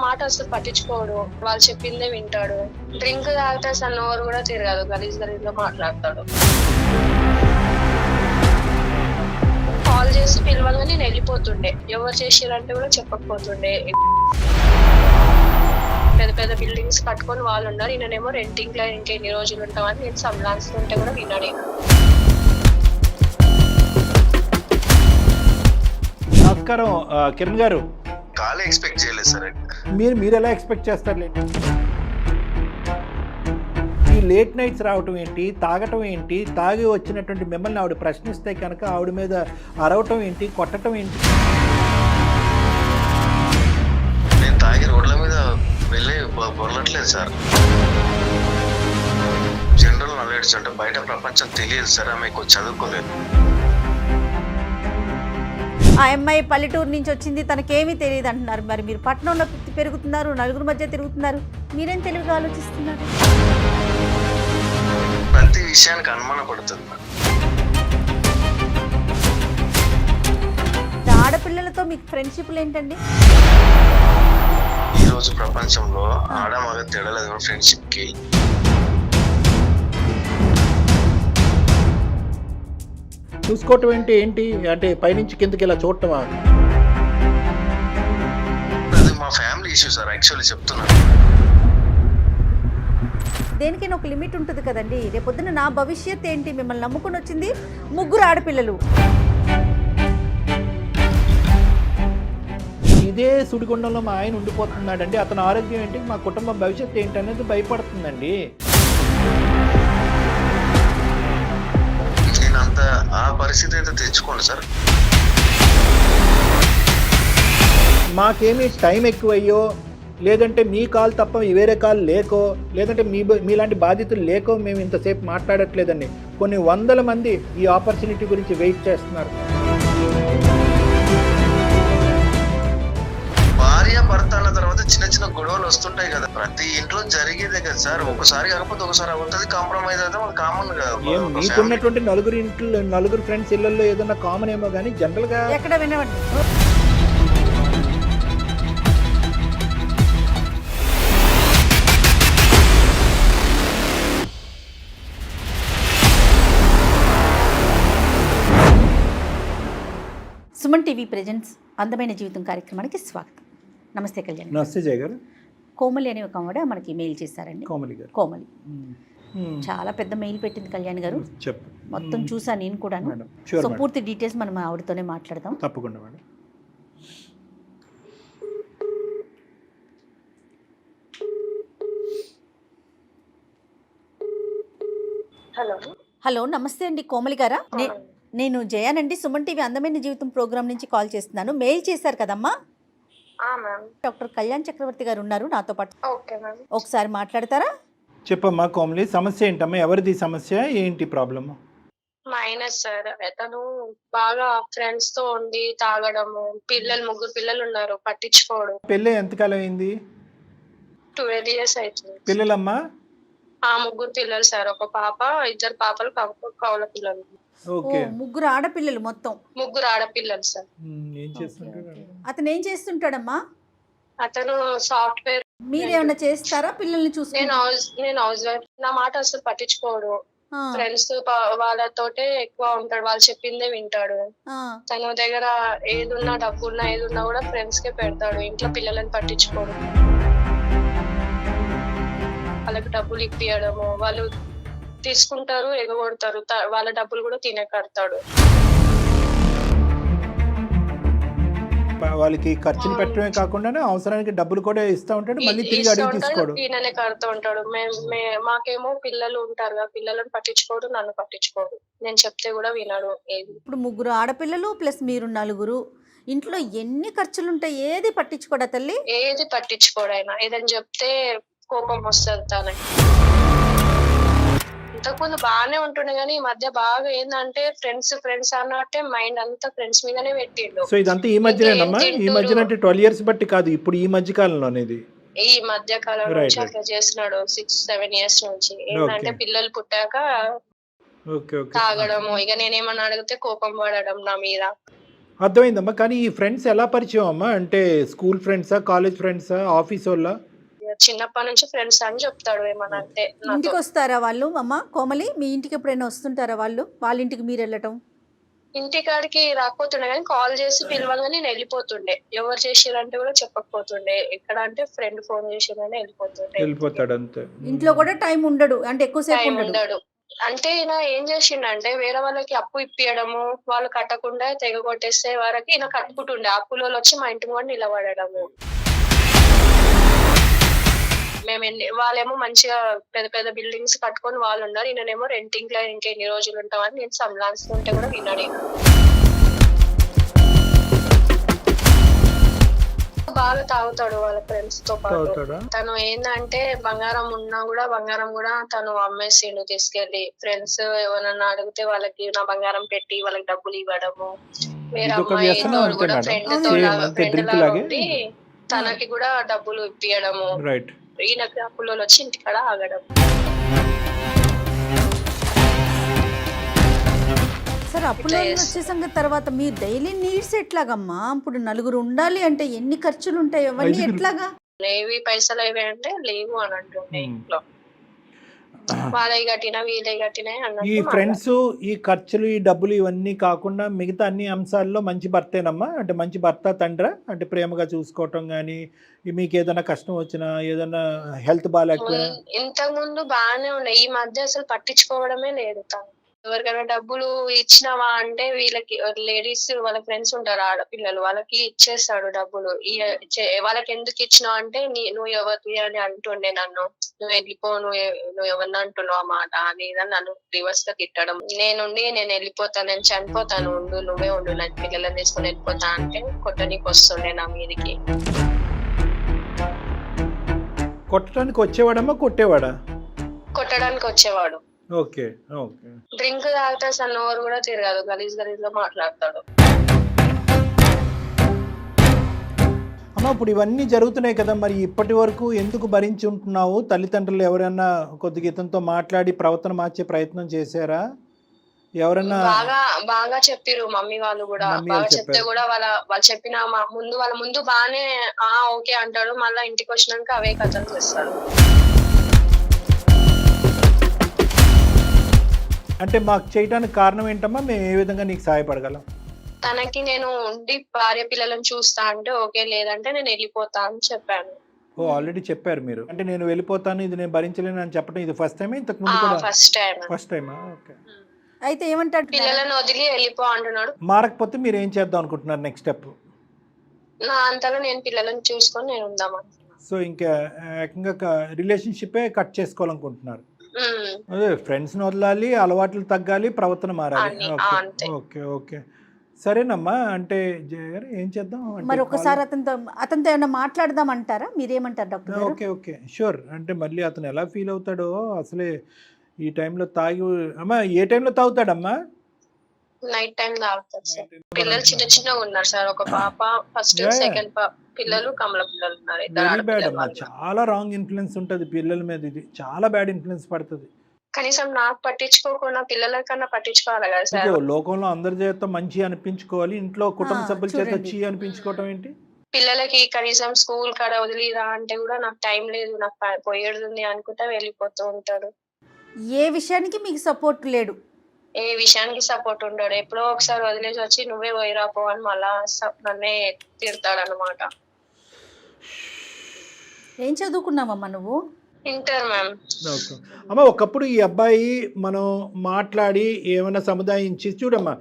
మాట అసలు పట్టించుకోడు, వాళ్ళు చెప్పిందే వింటాడు. డ్రింక్ తాగితే అసలు నోరు కూడా తిరగదు, గలీజ్ గలీజ్గా మాట్లాడతాడు. కాల్ చేసి పిలవగా నేను వెళ్ళిపోతుండే, ఎవరు చేసిరంటే కూడా చెప్పకపోతుండే. పెద్ద పెద్ద బిల్డింగ్స్ కట్టుకొని వాళ్ళు ఉన్నారు, ఈయనేమో రెంటింగ్ లో ఇంకెన్ని రోజులు ఉంటామని నేను సంలాస్తుంటే కూడా విన్నాడు. నమస్కారం కిరణ్ గారు. కాలే ఎక్స్పెక్ట్ చేయలేదు సార్. మీరు ఎలా ఎక్స్పెక్ట్ చేస్తారు? ఈ లేట్ నైట్స్ రావటం ఏంటి, తాగటం ఏంటి, తాగి వచ్చినటువంటి మిమ్మల్ని ఆవిడ ప్రశ్నిస్తే కనుక ఆవిడ మీద అరవటం ఏంటి, కొట్టడం ఏంటి? నేను తాగి రోడ్ల మీద వెళ్ళి పొరలట్లేదు సార్. జనరల్ నాలెడ్జ్ అంటే బయట ప్రపంచం తెలియదు సార్, ఆమెకు చదువుకోలేదు. ఆ అమ్మాయి పల్లెటూరు నుంచి వచ్చింది, తనకేమీ తెలియదు అంటున్నారు. మరి మీరు పట్టణంలో పెరుగుతున్నారు, నలుగురు మధ్య తిరుగుతున్నారు, మీరేం తెలివిగా ఆలోచిస్తున్నారు? ప్రతి విషయానికి అనుమానం పడుతుంది. ఆడపిల్లలతో మీకు ఫ్రెండ్షిప్లు ఏంటండి? ఈ రోజు ప్రపంచంలో ఆడ మగ తేడలేదు ఫ్రెండ్షిప్ కి. చూసుకోవటం ఏంటి అంటే పైనుంచి కిందకి ఇలా చూడటమా? అది మా ఫ్యామిలీ ఇష్యూ సార్, యాక్చువల్లీ చెప్తున్నాను. దేనికైనా ఒక లిమిట్ ఉంటుంది కదండి. రేపొద్దున నా భవిష్యత్ ఏంటి? మిమ్మల్ని నమ్ముకుని వచ్చింది ముగ్గురు ఆడపిల్లలు. ఇదే సుడిగుండంలో మా ఆయన ఉండిపోతున్నాడండి. అతని ఆరోగ్యం ఏంటి, మా కుటుంబం భవిష్యత్తు ఏంటి అనేది భయపడుతుందండి. నేనంత ఆ పరిస్థితి అయితే తెచ్చుకోండి సార్. మాకేమీ టైం ఎక్కువయ్యో, లేదంటే మీ కాల్ తప్ప వేరే కాల్ లేకో, లేదంటే మీలాంటి బాధితులు లేకో మేము ఇంతసేపు మాట్లాడట్లేదండి. కొన్ని వందల మంది ఈ ఆపర్చునిటీ గురించి వెయిట్ చేస్తున్నారు. భార్య భర్త అన్న తర్వాత చిన్న చిన్న గొడవలు వస్తుంటాయి కదా, ప్రతి ఇంట్లో జరిగేదే కదా సార్. ఒకసారి కాకపోతే ఒకసారి అవుతుంది, కాంప్రమైజ్ అయితే మనకు కామన్ గా. మీకున్నటువంటి నలుగురు ఫ్రెండ్స్ ఇళ్లలో ఏదన్నా కామన్ ఏమో కానీ జనరల్ గా ఎక్కడ వినవండి. సుమన్ టీవీ ప్రెజెంట్స్ అందమైన జీవితం కార్యక్రమానికి స్వాగతం. నమస్తే కళ్యాణ్. నమస్తే జయ గారు. కోమలి అనే ఒక ఆవిడ మనకి మెయిల్ చేశారండి. కోమలి చాలా పెద్ద మెయిల్ పెట్టింది కళ్యాణ్ గారు. మొత్తం చూసాను నేను కూడా. సో పూర్తి డీటెయిల్స్ మనం ఆవిడతోనే మాట్లాడదాం. తప్పకుండా మేడం. హలో, నమస్తే అండి కోమలి గారా? నేను జయానండి, సుమన్ టీవీ అందమైన జీవితం ప్రోగ్రామ్ నుంచి కాల్ చేస్తున్నాను. మెయిల్ చేశారు కదమ్మా. డాక్టర్ కళ్యాణ్ చక్రవర్తి గారు ఉన్నారు నాతో పాటు, ఒకసారి మాట్లాడతారా? చెప్పమ్మా కోమలి, సమస్య ఏంటమ్మా? ఎవరిది సమస్య ఏంటి? ప్రాబ్లమ్? మైనస్ సార్, అతను బాగా ఫ్రెండ్స్ తో ఉండి తాగడము, ముగ్గురు పిల్లలు ఉన్నారు, పట్టించుకోడు. పెళ్ళి ఎంతకాలం అయింది? 12 years అవుతుంది. పిల్లలమ్మా? ముగ్గురు పిల్లలు సార్, ఒక పాప, ఇద్దరు పాపలు, కౌల పిల్లలు. ముగ్గురు ఆడపిల్లలు, మొత్తం ముగ్గురు ఆడపిల్లలు సార్. అతను ఏం చేస్తుంటాడమ్మా? అతను సాఫ్ట్వేర్. మీరేమన్నా చేస్తారా పిల్లల్ని చూసి? నేను హౌస్ వైఫ్. నా మాట అసలు పట్టించుకోడు, ఫ్రెండ్స్ వాళ్ళతోటే ఎక్కువ ఉంటాడు, వాళ్ళు చెప్పిందే వింటాడు. తన దగ్గర ఏదున్నా, డబ్బున్నా ఏదున్నా కూడా ఫ్రెండ్స్ కే పెడతాడు, ఇంట్లో పిల్లలని పట్టించుకోడు. వాళ్ళకి డబ్బులు ఇప్పియడము, వాళ్ళు తీసుకుంటారు, ఎగగొడతారు, వాళ్ళ డబ్బులు కూడా తినే కడతాడు. వాళ్ళకి ఖర్చులు పెట్టడమే కాకుండా అవసరానికి డబ్బులు కూడా ఇస్తా ఉంటాడు, మళ్ళీ తిరిగి అడిగి తీసుకోడు, ఈయననే కడుతూ ఉంటాడు. మాకేమో పిల్లలు ఉంటారు, పిల్లలను పట్టించుకోడు, నన్ను పట్టించుకోడు, నేను చెప్తే కూడా వినడు. ఇప్పుడు ముగ్గురు ఆడపిల్లలు ప్లస్ మీరు నలుగురు, ఇంట్లో ఎన్ని ఖర్చులు ఉంటాయి, ఏది పట్టించుకోడా తల్లి? ఏది పట్టించుకోడు. ఆయన ఏదని చెప్తే కోపం వస్తుంది తనకి. ఇంతకుముందు బాగానే ఉంటుండే కానీ ఈ మధ్య బాగా ఏంటంటే ఫ్రెండ్స్ అన్నట్టే మైండ్ అంతా ఫ్రెండ్స్ మీదనే పెట్టిండు. సో ఇదంతా ఈ మధ్యనేనమ్మా? ఈ మధ్యన అంటే 12 years బట్టి కాదు, ఇప్పుడు ఈ మధ్య కాలంలో అనేది, ఈ మధ్య కాలం నుంచి అట్లా చేస్తున్నాడు. 6-7 years నుంచి ఏంటంటే పిల్లలు పుట్టాక తాగడము, ఇక నేనేమన్నా అడిగితే కోపం పడడం నా మీద. అర్థమైందమ్మా. కానీ ఈ ఫ్రెండ్స్ ఎలా పరిచయం అమ్మా? అంటే స్కూల్ ఫ్రెండ్సా, కాలేజ్ ఫ్రెండ్సా, ఆఫీస్ వాళ్ళ? చిన్నప్పటి నుంచి ఫ్రెండ్స్ అని చెప్తాడు. ఏమన్నా అంటే ఇంటికి వస్తారా వాళ్ళు? అమ్మ కోమలి, మీ ఇంటికి ఎప్పుడైనా వస్తుంటారా వాళ్ళు? వాళ్ళ ఇంటికి మీరు వెళ్ళటం? ఇంటికాడికి రాకపోతుండే కానీ కాల్ చేసి పిలవగానే నేను వెళ్ళిపోతుండే. ఎవరు చేసిరంటే కూడా చెప్పకపోతుండే. ఎక్కడ అంటే ఫ్రెండ్ ఫోన్ చేసిరని వెళ్ళిపోతాడు అంతే. ఇంట్లో కూడా టైం ఉండడు, అంటే ఎక్కువసేపు టైం ఉండడు. ఉండడు. అంటే ఈయన ఏం చేసిండంటే వేరే వాళ్ళకి అప్పు ఇప్పియడము, వాళ్ళు కట్టకుండా తెగ కొట్టేసే వరకు ఈయన కట్టుకుంటుండే. అప్పులో వచ్చి మా ఇంటి ముందు నిలబడము. వాళ్ళేమో మంచిగా పెద్ద పెద్ద బిల్డింగ్స్ కట్టుకొని వాళ్ళు ఉన్నారు. ఈయనేమో రెంటింగ్ లో ఇంకెన్ని రోజులు ఉంటామని నేను సంలాస్తుంటే కూడా విన్నాడు. బాగా తాగుతాడు వాళ్ళ ఫ్రెండ్స్ తో పాటు. తను ఏంటంటే బంగారం ఉన్నా కూడా బంగారం కూడా తను అమ్మేసిండు తీసుకెళ్లి. ఫ్రెండ్స్ ఎవరన్నా అడిగితే వాళ్ళకి నా బంగారం పెట్టి వాళ్ళకి డబ్బులు ఇవ్వడము. వేరే అమ్మాయి కూడా ఫ్రెండ్ లాగా ఉండి తనకి కూడా డబ్బులు ఇప్పియడము. ఈయనకి అప్పులో వచ్చి ఇంటికాడ ఆగడం. సరే, అప్పులో వచ్చేసాక తర్వాత మీ డైలీ నీడ్స్ ఎట్లాగమ్మా? ఇప్పుడు నలుగురు ఉండాలి అంటే ఎన్ని ఖర్చులు ఉంటాయి, అవన్నీ ఎట్లాగా? లేవి పైసలు అవి అంటే లేవు అని అంటుండే ఇంట్లో. వాళ్ళే కట్టినా వీళ్ళే కట్టినా అన్నట్టు. ఈ ఫ్రెండ్స్, ఈ ఖర్చులు, ఈ డబ్బులు ఇవన్నీ కాకుండా మిగతా అన్ని అంశాల్లో మంచి భర్తేనమ్మా? అంటే మంచి భర్త, తండ్రా? అంటే ప్రేమగా చూసుకోవటం కానీ, మీకు ఏదైనా కష్టం వచ్చినా, ఏదైనా హెల్త్ బాగాలేకపోయినా? ఇంతకు ముందు బాగానే ఉన్నాయి. ఈ మధ్య అసలు పట్టించుకోవడమే లేదు తను. ఎవరికైనా డబ్బులు ఇచ్చినావా అంటే వీళ్ళకి లేడీస్ వాళ్ళ ఫ్రెండ్స్ ఉంటారు ఆడపిల్లలు, వాళ్ళకి ఇచ్చేస్తాడు డబ్బులు. వాళ్ళకి ఎందుకు ఇచ్చినావు అంటే నువ్వు ఎవరి అని అంటుండే నన్ను. నువ్వు వెళ్ళిపో, నువ్వు ఎవరిని అంటున్నావు ఆ మాట అని నన్ను రివర్స్ గా తిట్టడం. నేను వెళ్ళిపోతాను, నేను చనిపోతాను, ఉండు నువ్వే ఉండు, నా పిల్లలని తీసుకుని వెళ్ళిపోతా అంటే కొట్టడానికి వస్తుండే నా మీదికి. కొట్టడానికి వచ్చేవాడమ్మా, కొట్టేవాడా? కొట్టడానికి వచ్చేవాడు. Okay okay. డ్రింక్ తాగితే అసలు నోరు కూడా తిరగదు, గలీజ్ గలీజ్ గా మాట్లాడతాడు. అమ్మ, ఇప్పుడు ఇవన్నీ జరుగుతున్నాయి కదా, మరి ఇప్పటి వరకు ఎందుకు భరించి ఉంటున్నావు? తల్లిదండ్రులు ఎవరైనా కొద్దిగా ఇతనితో మాట్లాడి ప్రవర్తన మార్చే ప్రయత్నం చేశారా? ఎవరన్నా బాగా చెప్పిరు మమ్మీ వాళ్ళు కూడా. బాగా చెప్తే కూడా వాళ్ళు చెప్పిన వాళ్ళ ముందు బాగానే ఓకే అంటాడు, మళ్ళీ ఇంటికి వచ్చినాక అవే కథలు చేస్తాడు. అంటే మాకు చేయడానికి కారణం ఏంటమ్మా? మేము ఏ విధంగా నీకు సహాయపడగలం? తనకి నేను ఉండి భార్య పిల్లలను చూస్తా అంటే ఓకే, లేదంటే నేను వెళ్ళిపోతా అని చెప్పాను. ఓ, ఆల్రెడీ చెప్పారు మీరు. అంటే నేను వెళ్ళిపోతాను, ఇది నేను భరించలేను అని చెప్పడం ఇది ఫస్ట్ టైం? ఇంతకు ముందు కూడా ఫస్ట్ టైమా? ఓకే. అయితే ఏమంటాడు? పిల్లలను వదిలి వెళ్ళిపో అంటున్నాడు. మారకపోతే మీరు ఏం చేద్దాం అనుకుంటున్నారు నెక్స్ట్ స్టెప్? నా అంతలో నేను పిల్లలను చూసుకొని నేను ఉందామని. సో ఇంకా ఏకంగా రిలేషన్షిప్ కట్ చేసుకోవాలనుకుంటున్నారు? అదే, ఫ్రెండ్స్ ని వదలాలి, అలవాట్లు తగ్గాలి, ప్రవర్తన మారాలి. ఓకే ఓకే, సరేనమ్మా. అంటే ఏం చేద్దాం మరి ఒకసారి అతనితో ఏమైనా మాట్లాడదాం అంటారా? మీరేమంటారు డాక్టర్? Okay okay, sure. అంటే మళ్ళీ అతను ఎలా ఫీల్ అవుతాడో అసలే. ఈ టైంలో తాగి, అమ్మా ఏ టైంలో తాగుతాడమ్మా? నైట్ టైం తాగుతాడు సార్. పిల్లలు చిన్న ఉన్నారు సార్. ఒక పాప ఫస్ట్ సెకండ్ పిల్లలు కమల పిల్లలు ఉన్నారు. వెరీ బ్యాడ్ అమ్మా, చాలా రాంగ్ ఇన్ఫ్లుయెన్స్ ఉంటుంది పిల్లల మీద. ఇది చాలా బ్యాడ్ ఇన్ఫ్లుయెన్స్ పడుతుంది. కనీసం నాకు పట్టించుకోకుండా పిల్లల కన్నా పట్టించుకోవాలి కదా సార్. లోకంలో అందరి చేత మంచి అనిపించుకోవాలి, ఇంట్లో కుటుంబ సభ్యుల చేత చీ అనిపించుకోవటం ఏంటి? పిల్లలకి కనీసం స్కూల్ కాడ వదిలిరా అంటే కూడా నాకు టైం లేదు, నాకు పోయేది అనుకుంటా వెళ్ళిపోతూ ఉంటాడు. ఏ విషయానికి మీకు సపోర్ట్ లేడు? ఏ విషయానికి సపోర్ట్ ఉండడు. ఎప్పుడో ఒకసారి వదిలేసి వచ్చి నువ్వే పోయిరాపో అని మళ్ళా నన్నే తిడతాడు అనమాట. ఏం చదువుకున్నావమ్మా నువ్వు? Inter ma'am. అమ్మ, ఒకప్పుడు ఈ అబ్బాయి మనం మాట్లాడి ఏమైనా సముదాయించి, చూడమ్మా,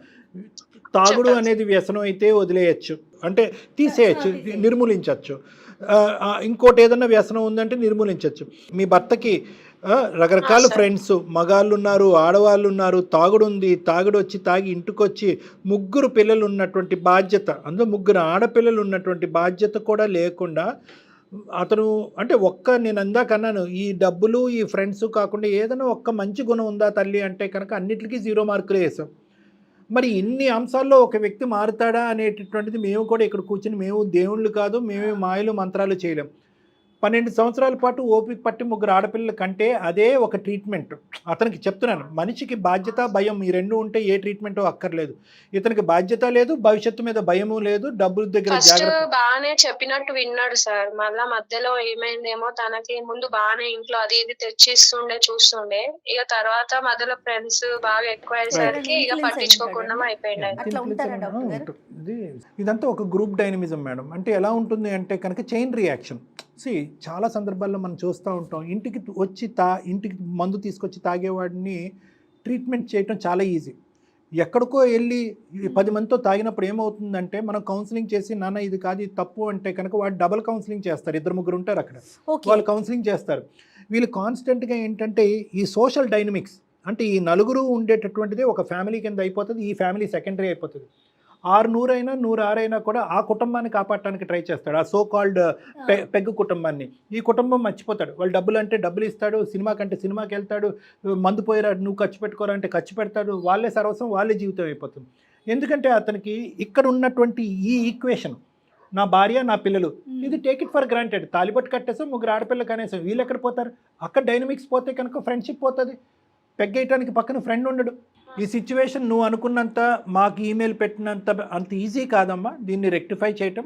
తాగుడు అనేది వ్యసనం అయితే వదిలేయచ్చు, అంటే తీసేయచ్చు, నిర్మూలించవచ్చు. ఇంకోటి ఏదన్నా వ్యసనం ఉందంటే నిర్మూలించవచ్చు. మీ భర్తకి రకరకాల ఫ్రెండ్స్, మగాళ్ళు ఉన్నారు, ఆడవాళ్ళు ఉన్నారు, తాగుడు ఉంది, తాగుడు వచ్చి తాగి ఇంటికొచ్చి 3 పిల్లలు ఉన్నటువంటి బాధ్యత, అందులో 3 ఆడపిల్లలు ఉన్నటువంటి బాధ్యత కూడా లేకుండా అతను, అంటే నేను అందాక అన్నాను, ఈ డబ్బులు ఈ ఫ్రెండ్స్ కాకుండా ఏదైనా ఒక్క మంచి గుణం ఉందా తల్లి అంటే కనుక అన్నిటికీ 0 మార్కులు వేసాం. మరి ఇన్ని అంశాల్లో ఒక వ్యక్తి మారుతాడా అనేటటువంటిది మేము కూడా ఇక్కడ కూర్చుని, మేము దేవుళ్ళు కాదు, మేమే మాయలు మంత్రాలు చేయలేం. 12 సంవత్సరాల పాటు ఓపిక పట్టి 3 ఆడపిల్లల కంటే అదే ఒక ట్రీట్మెంట్. అతనికి చెప్తున్నాను, మనిషికి బాధ్యత భయం ఈ రెండు ఉంటే ఏ ట్రీట్మెంట్ అక్కర్లేదు. ఇతనికి బాధ్యత లేదు, భవిష్యత్తు మీద భయము లేదు, డబ్బుల దగ్గర ఫస్ట్ జాగ్రత్త. బాగానే చెప్పినట్టు విన్నాడు సార్. మళ్ళా మధ్యలో ఏమైందేమో తనకి. ముందు బాగానే ఇంట్లో అది ఇది తెచ్చిస్తుండే చూస్తుండే, ఇక తర్వాత మధ్యలో ఫ్రెండ్స్ బాగా ఎక్కువ అయ్యేసరికి ఇక పట్టించుకోకుండా అయిపోయింది. అట్లా ఉంటారా డాక్టర్ గారు? ఇదంతా ఒక గ్రూప్ డైనమిజం మేడం. అంటే ఎలా ఉంటుంది అంటే కనుక చైన్ రియాక్షన్. చాలా సందర్భాల్లో మనం చూస్తూ ఉంటాం, ఇంటికి మందు తీసుకొచ్చి తాగేవాడిని ట్రీట్మెంట్ చేయటం చాలా ఈజీ. ఎక్కడికో వెళ్ళి 10 మందితో తాగినప్పుడు ఏమవుతుందంటే మనం కౌన్సిలింగ్ చేసి నాన్న ఇది కాదు ఇది తప్పు అంటే కనుక వాడు డబుల్ కౌన్సిలింగ్ చేస్తారు. 2-3 ఉంటారు అక్కడ, వాళ్ళు కౌన్సిలింగ్ చేస్తారు. వీళ్ళు కాన్స్టెంట్గా ఏంటంటే ఈ సోషల్ డైనమిక్స్ అంటే ఈ నలుగురు ఉండేటటువంటిది ఒక ఫ్యామిలీ కింద అయిపోతుంది. ఈ ఫ్యామిలీ సెకండరీ అయిపోతుంది. 600 అయినా 106 అయినా కూడా ఆ కుటుంబాన్ని కాపాడటానికి ట్రై చేస్తాడు, ఆ సో కాల్డ్ పెగ్గు కుటుంబాన్ని. ఈ కుటుంబం మర్చిపోతాడు. వాళ్ళు డబ్బులు అంటే డబ్బులు ఇస్తాడు, సినిమా కంటే సినిమాకి వెళ్తాడు, మందు పోయిరా నువ్వు ఖర్చు పెట్టుకోరా అంటే ఖర్చు పెడతాడు. వాళ్ళే సర్వస్వం, వాళ్ళే జీవితం అయిపోతుంది. ఎందుకంటే అతనికి ఇక్కడ ఉన్నటువంటి ఈ ఈక్వేషన్, నా భార్య నా పిల్లలు, ఇది టేక్ ఇట్ ఫర్ గ్రాంటెడ్. తాలిబట్టు కట్టేసాం, 3 ఆడపిల్లలు కనేసాం, వీళ్ళు ఎక్కడ పోతారు? అక్కడ డైనమిక్స్ పోతే కనుక ఫ్రెండ్షిప్ పోతుంది. పెగ్గేయటానికి పక్కన ఫ్రెండ్ ఉండడు. ఈ సిచ్యువేషన్ నువ్వు అనుకున్నంత మాకు ఈమెయిల్ పెట్టినంత అంత ఈజీ కాదమ్మా దీన్ని రెక్టిఫై చేయటం.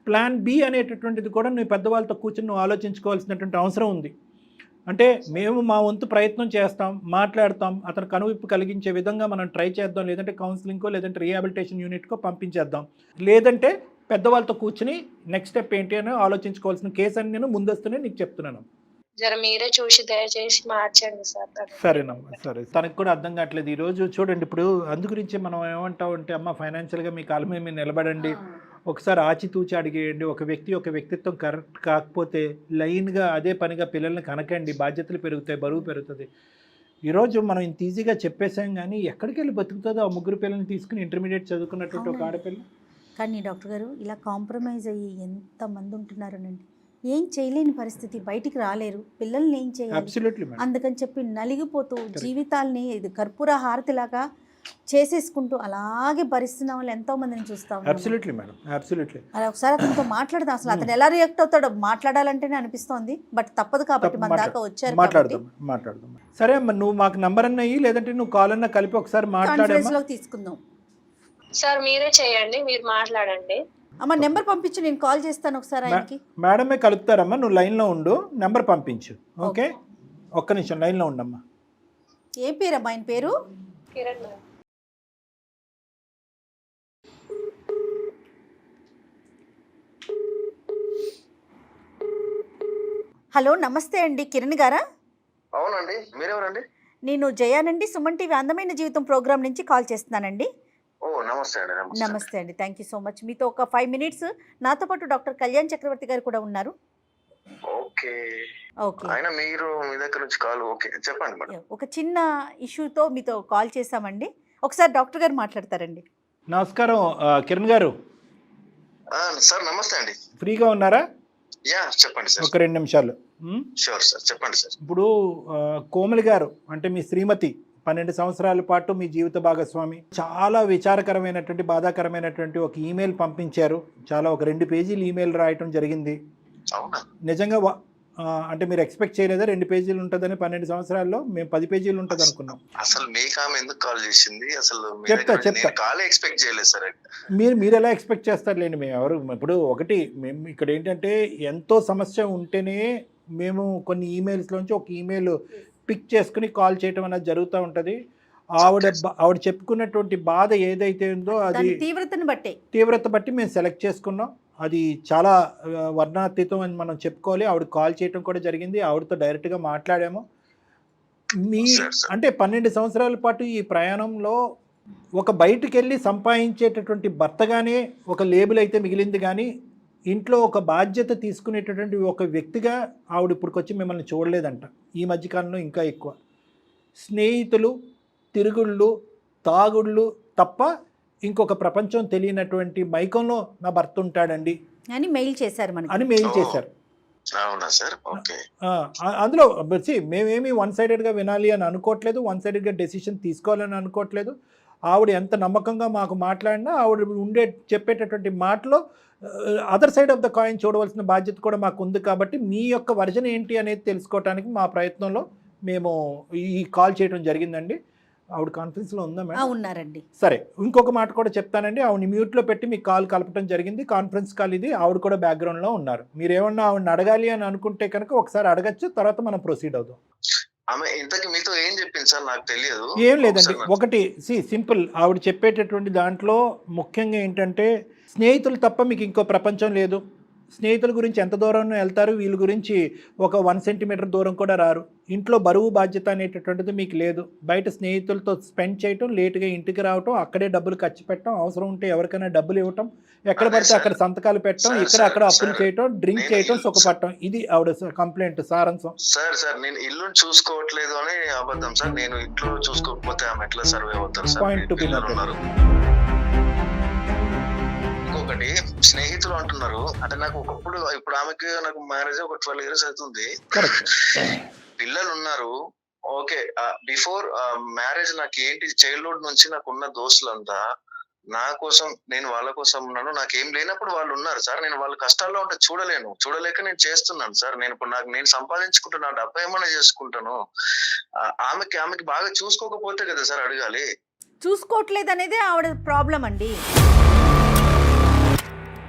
ప్లాన్ బి అనేటటువంటిది కూడా నువ్వు పెద్దవాళ్ళతో కూర్చొని నువ్వు ఆలోచించుకోవాల్సినటువంటి అవసరం ఉంది. అంటే మేము మా వంతు ప్రయత్నం చేస్తాం, మాట్లాడతాం, అతను కనువిప్పు కలిగించే విధంగా మనం ట్రై చేద్దాం, లేదంటే కౌన్సిలింగ్కో లేదంటే రీహాబిలిటేషన్ యూనిట్కో పంపించేద్దాం, లేదంటే పెద్దవాళ్ళతో కూర్చుని నెక్స్ట్ స్టెప్ ఏంటి అని ఆలోచించుకోవాల్సిన కేసు అని నేను ముందస్తునే నీకు చెప్తున్నాను. జర మీరే చూసి దయచేసి మార్చండి సార్. సరేనమ్మా, సరే. తనకు కూడా అర్థం కావట్లేదు ఈరోజు. చూడండి ఇప్పుడు అందు గురించి మనం ఏమంటామంటే అమ్మ ఫైనాన్షియల్గా మీ కాళ్ళ మీద మీరు నిలబడండి, ఒకసారి ఆచితూచి అడిగేయండి. ఒక వ్యక్తిత్వం కరెక్ట్ కాకపోతే లైన్గా అదే పనిగా పిల్లల్ని కనకండి, బాధ్యతలు పెరుగుతాయి, బరువు పెరుగుతుంది. ఈరోజు మనం ఇంత ఈజీగా చెప్పేసాం కానీ ఎక్కడికి వెళ్ళి బతుకుతుందో ఆ 3 పిల్లల్ని తీసుకుని ఇంటర్మీడియట్ చదువుకున్నటువంటి ఒక ఆడపిల్ల. కానీ డాక్టర్ గారు ఇలా కాంప్రమైజ్ అయ్యి ఎంతమంది ఉంటున్నారనండి, ఏం చేయలేని పరిస్థితి, బయటికి రాలేరు, పిల్లల్ని ఏం చేయాలి, అందుకని చెప్పి నలిగిపోతూ జీవితాల్ని ఇది కర్పూర హారతిలాగా చేసేసుకుంటూ అలాగే భరిస్తున్న వాళ్ళు ఎంతో మందిని చూస్తాం. అలా ఒకసారి అతనితో మాట్లాడదాం, అసలు అతను ఎలా రియాక్ట్ అవుతాడో మాట్లాడాలంటేనే అనిపిస్తోంది. బట్ తప్పదు కాబట్టి మన దాకా వచ్చారు, మాట్లాడదాం. సరే అమ్మ, నువ్వు మాకు నంబర్ అన్న ఇయ్యి, లేదంటే నువ్వు కాల్ అన్న కలిపి ఒకసారి మాట్లాడేలో తీసుకుందాం. సార్ మీరే చేయండి, మీరు మాట్లాడండి. అమ్మ నెంబర్ పంపించు, నేను కాల్ చేస్తాను ఒకసారి ఆయనకి. మేడమే కలుపుతారమ్మా, నువ్వు లైన్లో ఉండు, నెంబర్ పంపించు. ఓకే, ఒక్క నిమిషం లైన్లో ఉండమ్మా. ఏ పేరమ్మా ఆయన పేరు? కిరణ్. హలో నమస్తే అండి, కిరణ్ గారా? అవునండి, మీరెవరండి? నేను జయానండి, సుమన్ టీవీ అందమైన జీవితం ప్రోగ్రామ్ నుంచి కాల్ చేస్తున్నానండి. నమస్తే అండి, థ్యాంక్ యూ సో మచ్. మీతో ఒక 5 minutes, నాతో పాటు డాక్టర్ కళ్యాణ్ చక్రవర్తి గారు కూడా ఉన్నారు. ఓకే, మీరు మీ దగ్గర నుంచి కాల్. ఓకే, చెప్పండి మేడం. ఒక చిన్న ఇష్యూతో మీతో కాల్ చేశామండి, ఒకసారి డాక్టర్ గారు మాట్లాడతారండి. నమస్కారం కిరణ్ గారు. సార్ నమస్తే అండి. ఫ్రీగా ఉన్నారా? యా చెప్పండి సార్. ఒక 2 నిమిషాలు. షూర్ సార్, చెప్పండి సార్. ఇప్పుడు కోమలి గారు అంటే మీ శ్రీమతి 12 సంవత్సరాల పాటు మీ జీవిత భాగస్వామి చాలా విచారకరమైనటువంటి బాధాకరమైనటువంటి ఒక ఈమెయిల్ పంపించారు. చాలా ఒక 2 పేజీలు ఈమెయిల్ రాయటం జరిగింది. నిజంగా అంటే మీరు ఎక్స్పెక్ట్ చేయలేదా 2 పేజీలు ఉంటుందని? 12 సంవత్సరాల్లో మేము 10 పేజీలు ఉంటుంది అనుకున్నాం. అసలు మీకు ఆమె ఎందుకు కాల్ చేసింది? అసలు చెప్తా కాల్ ఎక్స్పెక్ట్ చేయలేదు సార్. మీరు ఎలా ఎక్స్పెక్ట్ చేస్తారులేండి, మేము ఎవరు. ఇప్పుడు ఒకటి మేము ఇక్కడ ఏంటంటే ఎంతో సమస్య ఉంటేనే మేము కొన్ని ఈమెయిల్స్లోంచి ఒక ఈమెయిల్ పిక్ చేసుకుని కాల్ చేయటం అనేది జరుగుతూ ఉంటుంది. ఆవిడ చెప్పుకున్నటువంటి బాధ ఏదైతే ఉందో అది తీవ్రత బట్టి మేము సెలెక్ట్ చేసుకున్నాం. అది చాలా వర్ణాతీతం అని మనం చెప్పుకోవాలి. ఆవిడ కాల్ చేయటం కూడా జరిగింది, ఆవిడతో డైరెక్ట్గా మాట్లాడాము. అంటే 12 సంవత్సరాల పాటు ఈ ప్రయాణంలో ఒక బయటికి వెళ్ళి సంపాదించేటటువంటి భర్తగానే ఒక లేబుల్ అయితే మిగిలింది, కానీ ఇంట్లో ఒక బాధ్యత తీసుకునేటటువంటి ఒక వ్యక్తిగా ఆవిడ ఇప్పటికొచ్చి మిమ్మల్ని చూడలేదంట. ఈ మధ్యకాలంలో ఇంకా ఎక్కువ స్నేహితులు, తిరుగుళ్ళు, తాగుళ్ళు తప్ప ఇంకొక ప్రపంచం తెలియనటువంటి మైకంలో నా భర్త ఉంటాడండి అని మెయిల్ చేశారు. అందులో మేమేమి 1 సైడెడ్గా వినాలి అని అనుకోవట్లేదు, 1 సైడెడ్గా డెసిషన్ తీసుకోవాలని అనుకోవట్లేదు. ఆవిడ ఎంత నమ్మకంగా మాకు మాట్లాడినా ఆవిడ చెప్పేటటువంటి మాటలో other side of the coin చూడవలసిన బాధ్యత కూడా మాకు ఉంది. కాబట్టి మీ యొక్క వర్జన్ ఏంటి అనేది తెలుసుకోవడానికి మా ప్రయత్నంలో మేము ఈ కాల్ చేయడం జరిగిందండి. ఆవిడ కాన్ఫరెన్స్లో ఉందా మేడం? ఉన్నారండి. సరే, ఇంకొక మాట కూడా చెప్తానండి. ఆవిడ మ్యూట్లో పెట్టి మీకు కాల్ కలపడం జరిగింది. కాన్ఫరెన్స్ కాల్ ఇది. ఆవిడ కూడా బ్యాక్గ్రౌండ్లో ఉన్నారు. మీరు ఏమన్నా ఆవిడని అడగాలి అని అనుకుంటే కనుక ఒకసారి అడగచ్చు, తర్వాత మనం ప్రొసీడ్ అవుదాం. ఆమె ఇంతకి మీతో ఏం చెప్పింది సార్? నాకు తెలియదు. ఏం లేదండి, ఒకటి సింపుల్. ఆవిడ చెప్పేటటువంటి దాంట్లో ముఖ్యంగా ఏంటంటే స్నేహితులు తప్ప మీకు ఇంకో ప్రపంచం లేదు. స్నేహితుల గురించి ఎంత దూరం వెళ్తారు, వీళ్ళ గురించి ఒక 1 సెంటీమీటర్ దూరం కూడా రారు. ఇంట్లో బరువు బాధ్యత అనేటటువంటిది మీకు లేదు. బయట స్నేహితులతో స్పెండ్ చేయటం, లేటుగా ఇంటికి రావటం, అక్కడే డబ్బులు ఖర్చు పెట్టడం, అవసరం ఉంటే ఎవరికైనా డబ్బులు ఇవ్వటం, ఎక్కడ పడితే అక్కడ సంతకాలు పెట్టడం, ఇక్కడ అక్కడ అప్పులు చేయటం, డ్రింక్ చేయటం, సుఖపడటం. ఇది ఆవిడ కంప్లైంట్ సారాంశం. సార్ నేను ఇల్లు చూసుకోవట్లేదు అని అబద్ధం సార్. నేను ఇంట్లో చూసుకోకపోతే ఆమె ఎట్లా సర్వే అవుతారు sir? Point to be noted. ఇంకొకటి, స్నేహితులు అంటున్నారు అంటే నాకు ఒకప్పుడు, ఇప్పుడు ఆమెకి నాకు మ్యారేజ్ ఒక 12 years అవుతుంది. పిల్లలు ఉన్నారు. ఓకే, బిఫోర్ మ్యారేజ్ నాకు ఏంటి, చైల్డ్హుడ్ నుంచి నాకు ఉన్న దోస్తులంతా నా కోసం, నేను వాళ్ళ కోసం ఉన్నాను. నాకేం లేనప్పుడు వాళ్ళు ఉన్నారు సార్. నేను వాళ్ళ కష్టాల్లో ఉంటే చూడలేక నేను చేస్తున్నాను సార్. నేను ఇప్పుడు నేను సంపాదించుకుంటున్నా, డబ్బు ఏమైనా చేసుకుంటాను. ఆమెకి బాగా చూసుకోకపోతే కదా సార్ అడగాలి. చూసుకోవట్లేదు అనేది ఆవిడ ప్రాబ్లం అండి.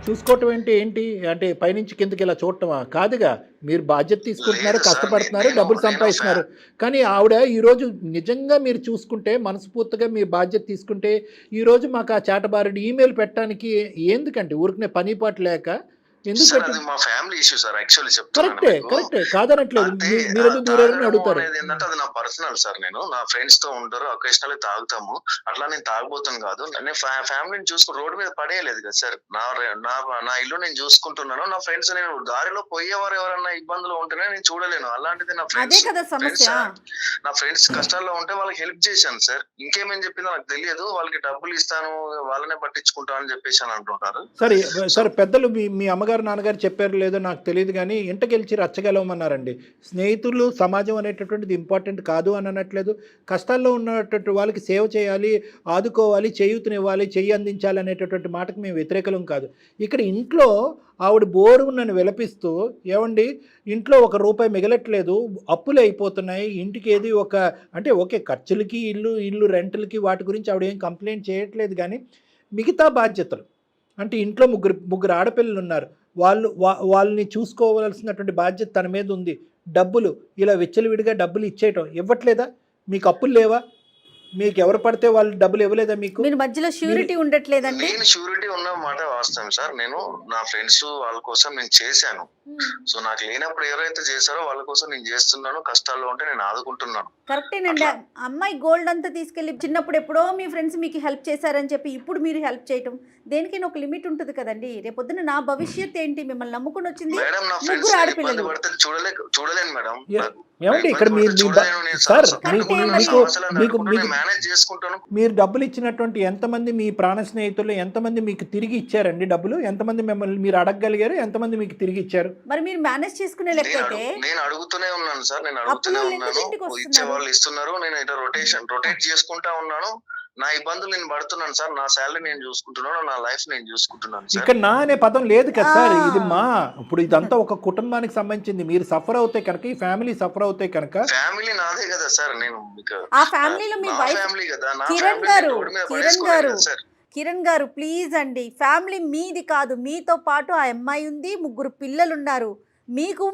చూసుకోవటం ఏంటి అంటే పైనుంచి కిందకి ఇలా చూడటమా? కాదుగా. మీరు బాధ్యత తీసుకుంటున్నారు, కష్టపడుతున్నారు, డబ్బులు సంపాదిస్తున్నారు. కానీ ఆవిడ ఈరోజు నిజంగా మీరు చూసుకుంటే, మనస్ఫూర్తిగా మీ బాధ్యత తీసుకుంటే, ఈరోజు మాకు ఆ చాటబారుడు ఈమెయిల్ పెట్టడానికి ఎందుకంటే ఊరికనే పని పాటు లేక ఎందుకంటే మా ఫ్యామిలీ ఇష్యూ సార్. యాక్చువల్లీ కరెక్టే కాదనట్లేదు. మీరు అడుగుతారు. ఏంటంటే అది నా పర్సనల్ సార్. నేను నా ఫ్రెండ్స్ తో ఉంటారు, ఒకేషనల్లీ తాగుతాము. అట్లా నేను తాగబోతాను కాదు. నేను ఫ్యామిలీని చూసుకుని రోడ్డు మీద పడేయలేదు కదా సార్. నా ఇల్లు నేను చూసుకుంటున్నాను. నా ఫ్రెండ్స్, నేను దారిలో పోయేవారు ఎవరన్నా ఇబ్బందులు ఉంటేనే నేను చూడలేను. అలాంటిది నా ఫ్రెండ్స్ కష్టాల్లో ఉంటే వాళ్ళకి హెల్ప్ చేశాను సార్. ఇంకేమేం చెప్పిందో నాకు తెలియదు. వాళ్ళకి డబ్బులు ఇస్తాను, వాళ్ళనే పట్టించుకుంటాను అని చెప్పేసి అని అంటుంటారు. సరే పెద్దలు మీ అమ్మగారు నాన్నగారు చెప్పారు లేదో నాకు తెలియదు, కానీ ఇంటకెళ్ళి రచ్చగలవమన్నారండి. స్నేహితులు, సమాజం అనేటటువంటిది ఇంపార్టెంట్ కాదు అని అనట్లేదు. కష్టాల్లో ఉన్నటువంటి వాళ్ళకి సేవ చేయాలి, ఆదుకోవాలి, చేయూతనివ్వాలి, చెయ్యి అందించాలి అనేటటువంటి మాటకు మేము వ్యతిరేకలం కాదు. ఇక్కడ ఇంట్లో ఆవిడ బోరు నన్ను విలపిస్తూ, ఏమండి ఇంట్లో ₹1 మిగలట్లేదు, అప్పులు అయిపోతున్నాయి, ఇంటికి ఏది అంటే ఓకే, ఖర్చులకి, ఇల్లు రెంట్లకి, వాటి గురించి ఆవిడ ఏం కంప్లైంట్ చేయట్లేదు. కానీ మిగతా బాధ్యతలు అంటే ఇంట్లో ముగ్గురు ఆడపిల్లలు ఉన్నారు, వాళ్ళని చూసుకోవాల్సినటువంటి బాధ్యత తన మీద ఉంది. డబ్బులు ఇలా విచ్చలవిడిగా డబ్బులు ఇవ్వట్లేదా? మీకు అప్పులు లేవా? మీకు ఎవరు పడితే వాళ్ళు డబ్బులు ఇవ్వలేదా? మీకు మధ్యలో షూరిటీ ఉండట్లేదండి. నేను షూరిటీ ఉన్న మాట వాస్తవం సార్. నేను నా ఫ్రెండ్స్ వాళ్ళ కోసం నేను చేశాను. సో నాకు లేనప్పుడు ఎవరైతే చేశారో వాళ్ళ కోసం నేను చేస్తున్నాను. కష్టాల్లో ఉంటే నేను ఆదుకుంటున్నాను. కరెక్టేనండి. అమ్మాయి గోల్డ్ అంతా తీసుకెళ్లి చిన్నప్పుడు ఎప్పుడో మీ ఫ్రెండ్స్ మీకు హెల్ప్ చేశారని చెప్పి ఇప్పుడు మీరు హెల్ప్ చేయటం, దేనికైనా ఒక లిమిట్ ఉంటుంది కదండి. రేపొద్దున నా భవిష్యత్ ఏంటి, మిమ్మల్ని నమ్ముకుని వచ్చింది ముగ్గురు ఆడపిల్లలు. చూడలేను మేడం. ఏమండి ఇక్కడ మీరు డబ్బులు ఇచ్చినటువంటి ఎంతమంది మీ ప్రాణ స్నేహితులు, ఎంతమంది మీకు తిరిగి ఇచ్చారండి డబ్బులు? ఎంతమంది మిమ్మల్ని మీరు అడగగలిగారు? ఎంతమంది మీకు తిరిగి ఇచ్చారు? మరి మీరు మేనేజ్ చేసుకునే లెక్కైతే నేను అడుగుతూనే ఉన్నాను సార్. నేను అడుగుతూనే ఉన్నాను, ఇచ్చే వాళ్ళు ఇస్తున్నారు. నేను ఇట్లా రొటేట్ చేసుకుంటా ఉన్నాను. నా ఇబ్బందులు నేను పడుతున్నాను సార్. నా శాలరీ నేను చూసుకుంటున్నాను, నా లైఫ్ నేను చూసుకుంటున్నాను. ఇక్కడ నా అనే పదం లేదు కదా సార్. ఇది ఇప్పుడు ఇదంతా ఒక కుటుంబానికి సంబంధించింది. మీరు సఫర్ అవుతే కనుక, ఈ ఫ్యామిలీ సఫర్ అవుతే కనుక, ఫ్యామిలీ నాదే కదా సార్. నేను ఆ ఫ్యామిలీలో మీ వైఫ్ కిరణ్ గారు ప్లీజ్ అండి, ఫ్యామిలీ మీది కాదు, మీతో పాటు ఆ అమ్మాయి ఉంది, ముగ్గురు పిల్లలు ఉన్నారు. మీకు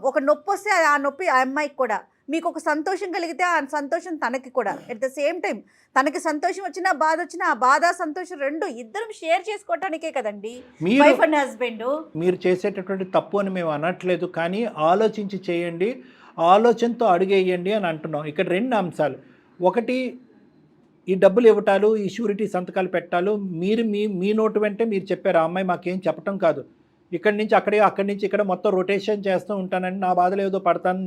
ఒక నొప్పి వస్తే ఆ నొప్పి ఆ అమ్మాయికి కూడా, మీకు ఒక సంతోషం కలిగితే ఆ సంతోషం తనకి కూడా. ఎట్ ద సేమ్ టైం తనకి సంతోషం వచ్చినా బాధ వచ్చినా ఆ బాధ సంతోషం రెండు ఇద్దరం షేర్ చేసుకోవటానికే కదండి వైఫ్ అండ్ హస్బెండ్. మీరు చేసేటటువంటి తప్పు అని మేము అనట్లేదు, కానీ ఆలోచించి చేయండి, ఆలోచనతో అడుగేయండి అని అంటున్నాం. ఇక్కడ 2 అంశాలు. ఒకటి, ఈ డబ్బులు ఇవ్వటాలు, ఈ షూరిటీ సంతకాలు పెట్టాలు మీరు మీ నోటు వెంటే మీరు చెప్పారు. ఆ అమ్మాయి మాకేం చెప్పటం కాదు. ఇక్కడి నుంచి అక్కడి నుంచి ఇక్కడ మొత్తం రొటేషన్ చేస్తూ ఉంటానండి. నా బాధలు ఏదో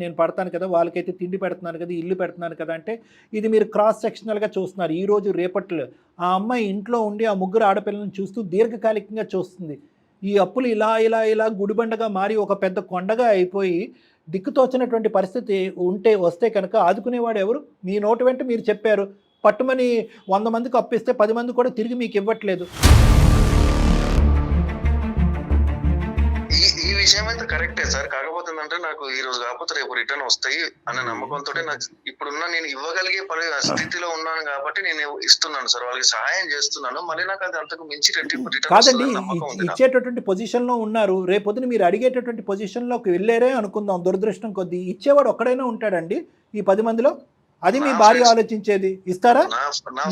నేను పడతాను కదా, వాళ్ళకైతే తిండి పెడుతున్నాను కదా, ఇల్లు పెడుతున్నాను కదా అంటే ఇది మీరు క్రాస్ సెక్షనల్గా చూస్తున్నారు. ఈరోజు రేపట్లో ఆ అమ్మాయి ఇంట్లో ఉండి ఆ ముగ్గురు ఆడపిల్లలను చూస్తూ దీర్ఘకాలికంగా చూస్తుంది. ఈ అప్పులు ఇలా గుడిబండగా మారి ఒక పెద్ద కొండగా అయిపోయి దిక్కుతోచినటువంటి పరిస్థితి వస్తే కనుక ఆదుకునేవాడు ఎవరు? మీ నోటి వెంట మీరు చెప్పారు, పట్టుమని 100 మందికి అప్పిస్తే 10 మంది కూడా తిరిగి మీకు ఇవ్వట్లేదు. ఈ విషయం అయితే కరెక్టే సార్. కాకపోతే ఏంటంటే నాకు ఈ రోజు కాకపోతే రేపు రిటర్న్ వస్తాయి అనే నమ్మకంతో నాకు ఇప్పుడున్న నేను ఇవ్వగలిగే స్థితిలో ఉన్నాను కాబట్టి నేను ఇస్తున్నాను సార్, వాళ్ళకి సహాయం చేస్తున్నాను. మళ్ళీ నాకు అది అంతకు మించి రిటర్న్ కాదండి, ఇచ్చేటటువంటి పొజిషన్లో ఉన్నారు, రేపొద్దున మీరు అడిగేటటువంటి పొజిషన్లోకి వెళ్ళారే అనుకుందాం, దురదృష్టం కొద్దీ ఇచ్చేవాడు ఒక్కడైనా ఉంటాడండి ఈ 10 మందిలో? అది మీ భార్య ఆలోచించేది. ఇస్తారా?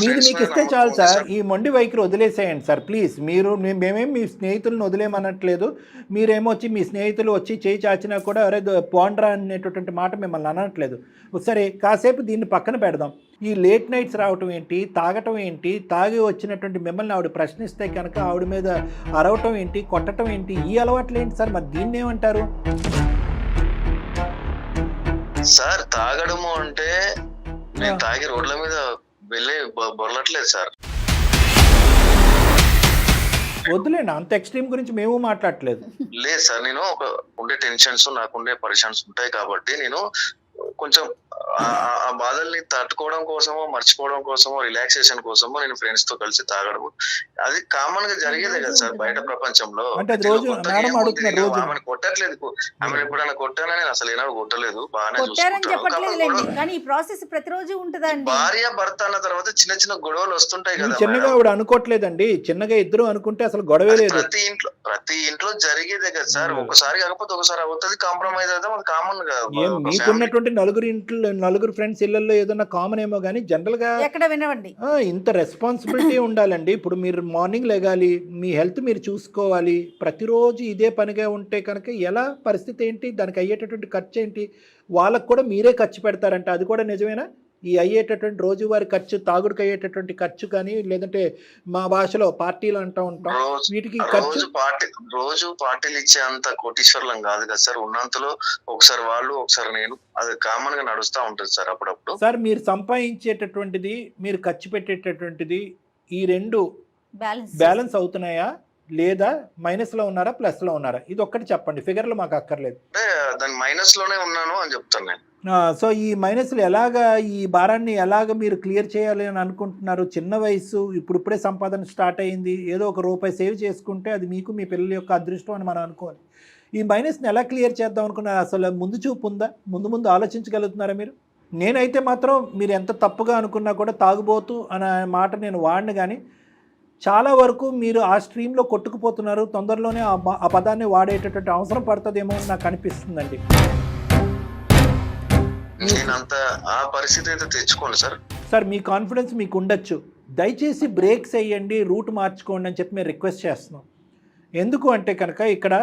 మీరు మీకు ఇస్తే చాలు సార్. ఈ మొండి వైఖరి వదిలేసేయండి సార్ ప్లీజ్. మేమేం మీ స్నేహితులను వదిలేమనట్లేదు. మీరేమో వచ్చి మీ స్నేహితులు వచ్చి చేయి చాచినా కూడా అరే పోండ్రా అనేటటువంటి మాట మిమ్మల్ని అనట్లేదు. సరే, కాసేపు దీన్ని పక్కన పెడదాం. ఈ లేట్ నైట్స్ రావటం ఏంటి, తాగటం ఏంటి, తాగి వచ్చినటువంటి మిమ్మల్ని ఆవిడ ప్రశ్నిస్తే కనుక ఆవిడ మీద అరవటం ఏంటి, కొట్టడం ఏంటి, ఈ అలవాట్లు ఏంటి సార్? మరి దీన్ని ఏమంటారు సార్? తాగడము అంటే నేను తాగి రోడ్ల మీద వెళ్ళి బొరలట్లేదు సార్. వద్దులేండి, అంత ఎక్స్ట్రీమ్ గురించి మేము మాట్లాడట్లేదు. లేదు సార్, నేను ఉండే టెన్షన్స్ నాకుండే పరిషన్స్ ఉంటాయి కాబట్టి నేను కొంచెం ఆ బాధల్ని తట్టుకోవడం కోసమో, మర్చిపోవడం కోసమో, రిలాక్సేషన్ కోసమో నేను ఫ్రెండ్స్ తో కలిసి తాగడము అది కామన్ గా జరిగేదే కదా సార్ బయట ప్రపంచంలో. ఆమెను కొట్టట్లేదు, ఆమెను ఎప్పుడైనా కొట్టానని అసలు ఏనాడు కొట్టలేదు, బాగానే చూసుకుంటాను. భార్య భర్త అన్న తర్వాత చిన్న చిన్న గొడవలు వస్తుంటాయి కదా. చిన్నగా ఆవిడ అనుకోవట్లేదండి, చిన్నగా ఇద్దరు అనుకుంటే అసలు గొడవే లేదు. ప్రతి ఇంట్లో జరిగేదే కదా సార్. ఒకసారి కాకపోతే ఒకసారి అవుతుంది, కాంప్రమైజ్ అయితే అది కామన్ గా. మీకున్నటువంటి నలుగురు ఫ్రెండ్స్ ఇళ్లలో ఏదన్నా కామన్ ఏమో కానీ జనరల్ గా ఇంత రెస్పాన్సిబిలిటీ ఉండాలండి. ఇప్పుడు మీరు మార్నింగ్ లెగాలి, మీ హెల్త్ మీరు చూసుకోవాలి, ప్రతిరోజు ఇదే పనిగా ఉంటే కనుక ఎలా పరిస్థితి ఏంటి, దానికి అయ్యేటటువంటి ఖర్చు ఏంటి? వాళ్ళకు కూడా మీరే ఖర్చు పెడతారంట, అది కూడా నిజమేనా? ఈ అయ్యేటటువంటి రోజువారి ఖర్చు, తాగుడికి అయ్యేటటువంటి ఖర్చు కానీ, లేదంటే మా భాషలో పార్టీలు అంటూ ఉంటాం, వీటికి ఖర్చు. రోజు పార్టీలు ఇచ్చే అంత కోటీశ్వర్లం కాదు కదా సార్. ఉన్నంతలో ఒకసారి వాళ్ళు ఒకసారి నేను, అది కామన్ గా నడుస్తూ ఉంటుంది సార్ అప్పుడప్పుడు. సార్, మీరు సంపాదించేటటువంటిది, మీరు ఖర్చు పెట్టేటటువంటిది, ఈ రెండు బ్యాలెన్స్ అవుతున్నాయా లేదా మైనస్ లో ఉన్నారా ప్లస్ లో ఉన్నారా? ఇది ఒక్కటి చెప్పండి, ఫిగర్లు మాకు అక్కర్లేదు. అంటే దాని మైనస్ లోనే ఉన్నాను అని చెప్తాను నేను. సో ఈ మైనస్లు ఎలాగా, ఈ భారాన్ని ఎలాగ మీరు క్లియర్ చేయాలి అని అనుకుంటున్నారు? చిన్న వయసు, ఇప్పుడిప్పుడే సంపాదన స్టార్ట్ అయ్యింది, ఏదో ₹1 సేవ్ చేసుకుంటే అది మీకు మీ పిల్లల యొక్క అదృష్టం అని మనం అనుకోవాలి. ఈ మైనస్ని ఎలా క్లియర్ చేద్దాం అనుకున్నారు? అసలు ముందు చూపు ఉందా? ముందు ఆలోచించగలుగుతున్నారా మీరు? నేనైతే మాత్రం మీరు ఎంత తప్పుగా అనుకున్నా కూడా తాగుబోతు అనే మాట నేను వాడిన, కానీ చాలా వరకు మీరు ఆ స్ట్రీమ్లో కొట్టుకుపోతున్నారు. తొందరలోనే ఆ పదాన్ని వాడేటటువంటి అవసరం పడుతుందేమో అని నాకు అనిపిస్తుందండి. ఆ పరిస్థితి అయితే తెచ్చుకోండి సార్. సార్, మీ కాన్ఫిడెన్స్ మీకు ఉండొచ్చు, దయచేసి బ్రేక్స్ వేయండి, రూట్ మార్చుకోండి అని చెప్పి మేము రిక్వెస్ట్ చేస్తున్నాం. ఎందుకు అంటే కనుక ఇక్కడ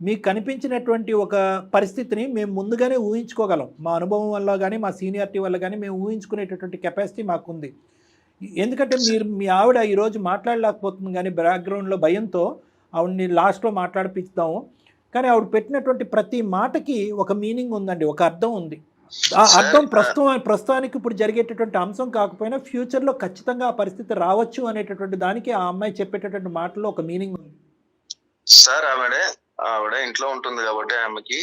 మీకు కనిపించినటువంటి ఒక పరిస్థితిని మేము ముందుగానే ఊహించుకోగలం. మా అనుభవం వల్ల కానీ, మా సీనియారిటీ వల్ల కానీ మేము ఊహించుకునేటటువంటి కెపాసిటీ మాకుంది. ఎందుకంటే మీ ఆవిడ ఈరోజు మాట్లాడలేకపోతుంది, కానీ బ్యాక్గ్రౌండ్లో భయంతో ఆవిడని లాస్ట్లో మాట్లాడిపిస్తాము. కానీ ఆవిడ పెట్టినటువంటి ప్రతి మాటకి ఒక మీనింగ్ ఉందండి, ఒక అర్థం ఉంది. ఆ అర్థం ప్రస్తుతానికి ఇప్పుడు జరిగేటటువంటి అంశం కాకపోయినా ఫ్యూచర్లో ఖచ్చితంగా ఆ పరిస్థితి రావచ్చు అనేటటువంటి దానికి ఆ అమ్మాయి చెప్పేటటువంటి మాటల్లో ఒక మీనింగ్ ఉంది సార్. ఆవిడ ఇంట్లో ఉంటుంది కాబట్టి ఆమెకి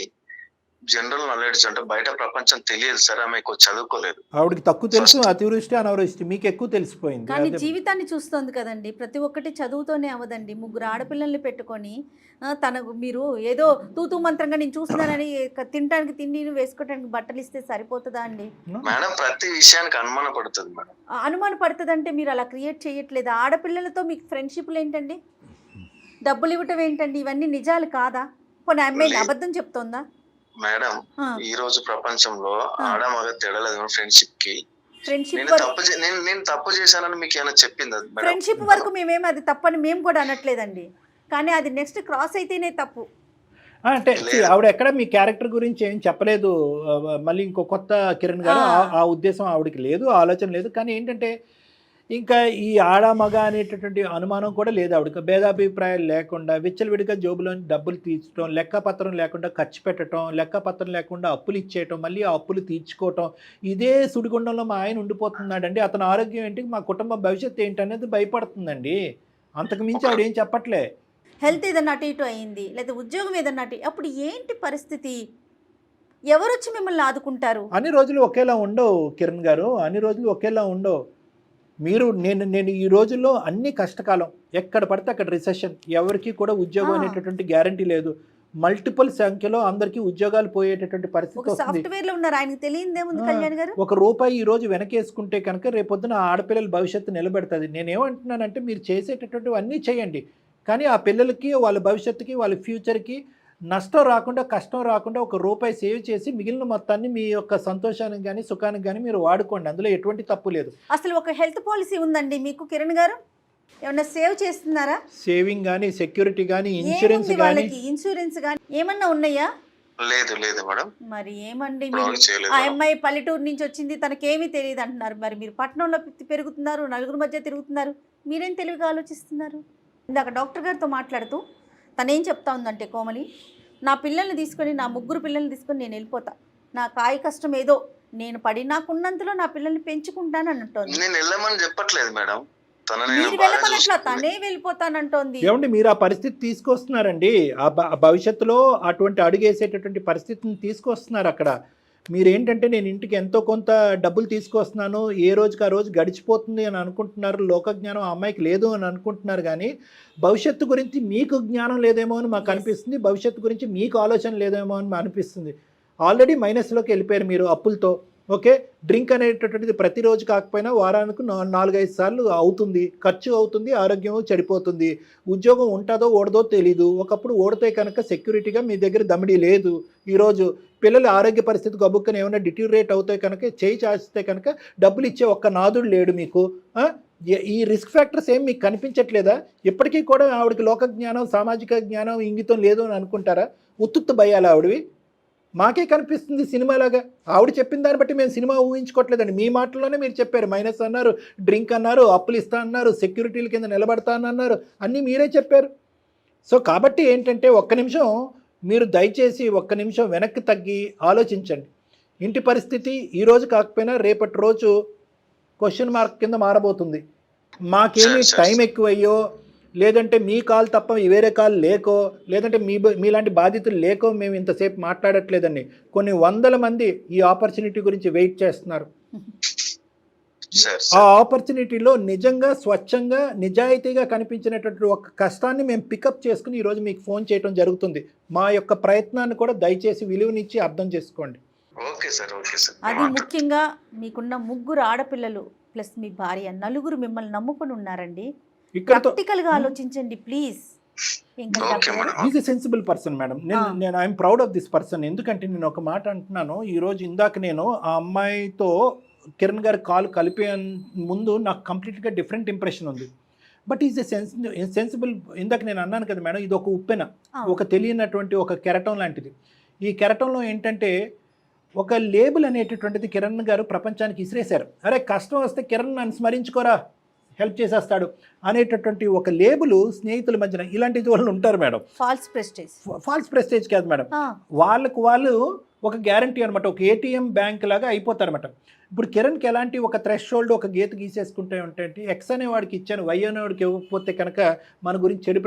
జనరల్ నాలెడ్జ్ అంటే బయట ప్రపంచం తెలియదు సార్. ఆమె ఎక్కువ చదువుకోలేదు, ఆవిడకి తక్కువ తెలుసు, అతివృష్టి అనావృష్టి మీకు ఎక్కువ తెలిసిపోయింది. కానీ జీవితాన్ని చూస్తుంది కదండి, ప్రతి ఒక్కటి చదువుతోనే అవదండి. 3 ఆడపిల్లల్ని పెట్టుకొని తనకు మీరు ఏదో తూతూ మంత్రంగా నేను చూస్తున్నానని తినడానికి తిండి వేసుకోవడానికి బట్టలు ఇస్తే సరిపోతుందా అండి? మేడం, ప్రతి విషయానికి అనుమాన పడుతుంది మేడం. అనుమాన పడుతుందంటే మీరు అలా క్రియేట్ చేయట్లేదు. ఆడపిల్లలతో మీకు ఫ్రెండ్షిప్లు ఏంటండి, డబ్బులు ఇవ్వటం ఏంటండి, ఇవన్నీ నిజాలు కాదా? కొన్ని అమ్మాయి అబద్ధం చెప్తోందా? మేడం, ఈ రోజు ప్రపంచంలో ఆడ మగ తేడాలేదు ఫ్రెండ్షిప్ కి. నేను తప్పు చేశానని మీకు ఏమైనా చెప్పింది? ఫ్రెండ్షిప్ వరకు మేమేమి అది తప్పని మేము కూడా అనట్లేదండి, కానీ అది నెక్స్ట్ క్రాస్ అయితేనే తప్పు. అంటే ఆవిడ ఎక్కడ మీ క్యారెక్టర్ గురించి ఏం చెప్పలేదు. మళ్ళీ ఇంకో కొత్త కిరణ్ గారు ఆ ఉద్దేశం ఆవిడకి లేదు, ఆలోచన లేదు. కానీ ఏంటంటే ఇంకా ఈ ఆడ మగ అనేటటువంటి అనుమానం కూడా లేదు ఆవిడకి. భేదాభిప్రాయాలు లేకుండా విచ్చలవిడిగా జోబులోని డబ్బులు తీర్చడం, లెక్కపత్రం లేకుండా ఖర్చు పెట్టడం, లెక్కపత్రం లేకుండా అప్పులు ఇచ్చేయటం, మళ్ళీ ఆ అప్పులు తీర్చుకోవటం, ఇదే సుడిగుండంలో మా ఆయన ఉండిపోతున్నాడండి. అతని ఆరోగ్యం ఏంటి, మా కుటుంబ భవిష్యత్తు ఏంటి అనేది భయపడుతుందండి. అంతకు మించి ఆవిడ ఏం చెప్పట్లే. హెల్త్ ఏదన్నా అటు ఇటు అయింది, లేదా ఉద్యోగం ఏదన్నా అటు, అప్పుడు ఏంటి పరిస్థితి? ఎవరు వచ్చి మిమ్మల్ని ఆదుకుంటారు? అన్ని రోజులు ఒకేలా ఉండవు కిరణ్ గారు, అన్ని రోజులు ఒకేలా ఉండవు. మీరు నేను ఈ రోజుల్లో అన్ని కష్టకాలం, ఎక్కడ పడితే అక్కడ రిసెషన్, ఎవరికి కూడా ఉద్యోగం అనేటటువంటి గ్యారంటీ లేదు. మల్టిపుల్ సంఖ్యలో అందరికీ ఉద్యోగాలు పోయేటటువంటి పరిస్థితి వస్తుంది. సాఫ్ట్వేర్ లో ఉన్నారు, ఆయనకి తెలియదేముంది కళ్యాణ్ గారు. ₹1 ఈ రోజు వెనకేసుకుంటే కనుక రేపొద్దున ఆడపిల్లల భవిష్యత్తు నిలబెడుతుంది. నేనేమంటున్నానంటే మీరు చేసేటటువంటివి అన్నీ చేయండి, కానీ ఆ పిల్లలకి, వాళ్ళ భవిష్యత్తుకి, వాళ్ళ ఫ్యూచర్కి నష్టం రాకుండా, కష్టం రాకుండా ₹1 సేవ్ చేసి మిగిలిన మొత్తాన్ని మీ యొక్క సంతోషానికి కానీ, సుఖానికి కానీ మీరు వాడుకోండి. అందులో ఎటువంటి తప్పు లేదు. అసలు ఒక హెల్త్ పాలసీ ఉందండి మీకు కిరణ్ గారు? ఏమన్నా సేవ్ చేస్తున్నారా? సేవింగ్ కానీ, సెక్యూరిటీ కానీ, ఇన్సూరెన్స్ కానీ, వాళ్ళకి ఇన్సూరెన్స్ కానీ ఏమన్నా ఉన్నాయా? లేదు మేడం. మరి ఏమండి ఆ అమ్మాయి పల్లెటూరు నుంచి వచ్చింది, తనకేమీ తెలియదు అంటున్నారు. మరి మీరు పట్టణంలో పెరుగుతున్నారు, నలుగురు మధ్య తిరుగుతున్నారు, మీరేం తెలివిగా ఆలోచిస్తున్నారు? ఇందాక డాక్టర్ గారితో మాట్లాడుతూ తనేం చెప్తా ఉందంటే, కోమలి, నా పిల్లల్ని తీసుకొని, నా 3 పిల్లల్ని తీసుకొని నేను వెళ్ళిపోతా, నా కాయ కష్టం ఏదో నేను పడి నాకున్నంతలో నా పిల్లల్ని పెంచుకుంటాను అంటోంది. నేను వెళ్ళమని చెప్పట్లేదు మేడం, మీరు వెళ్ళమనట్లా, తనే వెళ్ళిపోతానంటోంది. ఏమండి మీరు ఆ పరిస్థితి తీసుకొస్తున్నారండి. ఆ భవిష్యత్తులో అటువంటి అడుగేసేటటువంటి పరిస్థితిని తీసుకొస్తున్నారు. అక్కడ మీరేంటంటే నేను ఇంటికి ఎంతో కొంత డబ్బులు తీసుకొస్తున్నాను, ఏ రోజుకి ఆ రోజు గడిచిపోతుంది అని అనుకుంటున్నారు. లోకజ్ఞానం ఆ అమ్మాయికి లేదు అని అనుకుంటున్నారు, కానీ భవిష్యత్తు గురించి మీకు జ్ఞానం లేదేమో అని మాకు అనిపిస్తుంది. భవిష్యత్తు గురించి మీకు ఆలోచన లేదేమో అని అనిపిస్తుంది. ఆల్రెడీ మైనస్లోకి వెళ్ళిపోయారు మీరు అప్పులతో. ఓకే, డ్రింక్ అనేటటువంటిది ప్రతిరోజు కాకపోయినా వారానికి 4-5 సార్లు అవుతుంది, ఖర్చు అవుతుంది, ఆరోగ్యం చెడిపోతుంది. ఉద్యోగం ఉంటుందో ఓడదో తెలీదు. ఒకప్పుడు ఓడితే కనుక సెక్యూరిటీగా మీ దగ్గర దమిడి లేదు. ఈరోజు పిల్లల ఆరోగ్య పరిస్థితి గబుక్కని ఏమైనా డిట్యూరేట్ అవుతాయి కనుక, చేయి చాచితే కనుక డబ్బులు ఇచ్చే ఒక్క నాదుడు లేడు మీకు. ఈ రిస్క్ ఫ్యాక్టర్స్ ఏం మీకు కనిపించట్లేదా? ఇప్పటికీ కూడా ఆవిడకి లోక జ్ఞానం, సామాజిక జ్ఞానం, ఇంగితం లేదు అని అనుకుంటారా? ఉత్తుత్తు భయాలు ఆవిడవి. మాకే కనిపిస్తుంది సినిమాలాగా. ఆవిడ చెప్పిన దాన్ని బట్టి మేము సినిమా ఊహించుకోవట్లేదండి. మీ మాటల్లోనే మీరు చెప్పారు, మైనస్ అన్నారు, డ్రింక్ అన్నారు, అప్పులు ఇస్తా అన్నారు, సెక్యూరిటీల కింద నిలబడతానన్నారు, అన్నీ మీరే చెప్పారు. సో కాబట్టి ఏంటంటే ఒక్క నిమిషం మీరు దయచేసి వెనక్కి తగ్గి ఆలోచించండి. ఇంటి పరిస్థితి ఈరోజు కాకపోయినా రేపటి రోజు క్వశ్చన్ మార్క్ కింద మారబోతుంది. మాకేమి టైం ఎక్కువయ్యో, లేదంటే మీ కాల్ తప్ప వేరే కాల్ లేకో, లేదంటే మీలాంటి బాధితులు లేకో మేము ఇంతసేపు మాట్లాడట్లేదండి. కొన్ని 100 మంది ఈ ఆపర్చునిటీ గురించి వెయిట్ చేస్తున్నారు. ఆ ఆపర్చునిటీలో నిజంగా, స్వచ్ఛంగా, నిజాయితీగా కనిపించినటువంటి ఒక కష్టాన్ని మేము పికప్ చేసుకుని ఈరోజు మీకు ఫోన్ చేయడం జరుగుతుంది. మా యొక్క ప్రయత్నాన్ని కూడా దయచేసి విలువనిచ్చి అర్థం చేసుకోండి. అది ముఖ్యంగా మీకున్న 3 ఆడపిల్లలు ప్లస్ మీ భార్య, 4 మిమ్మల్ని నమ్ముకుని ఉన్నారండి. ప్రాక్టికల్ గా ఆలోచించండి please. Is a sensible person madam. నేను I am proud of this person. ఎందుకంటే నేను ఒక మాట అంటున్నాను. ఈరోజు ఇందాక నేను ఆ అమ్మాయితో కిరణ్ గారి కాల్ కలిపే ముందు నాకు కంప్లీట్గా డిఫరెంట్ ఇంప్రెషన్ ఉంది. But is a sensible. ఇందాక నేను అన్నాను కదా మేడం, ఇది ఒక ఉప్పెన, ఒక తెలియనటువంటి ఒక కెరటం లాంటిది. ఈ కెరటంలో ఏంటంటే ఒక లేబుల్ అనేటటువంటిది కిరణ్ గారు ప్రపంచానికి ఇసిరేశారు. అరే కష్టం వస్తే కిరణ్ నన్ను స్మరించుకోరా, హెల్ప్ చేసేస్తాడు అనేటటువంటి ఒక లేబుల్ స్నేహితుల మధ్యన ఇలాంటి వాళ్ళు ఉంటారు మేడం. ఫాల్స్ ప్రెస్టేజ్ కాదు మేడం, వాళ్ళు ఒక గ్యారంటీ అనమాట, ఒక ఏటీఎం బ్యాంక్ లాగా అయిపోతారు అనమాట. ఇప్పుడు కిరణ్కి ఎలాంటి ఒక థ్రెషోల్డ్, ఒక గీత గీసేసుకుంటే ఉంటే ఎక్స్ అనేవాడికి ఇచ్చాను, వై అనేవాడికి ఇవ్వకపోతే కనుక మన గురించి చెడు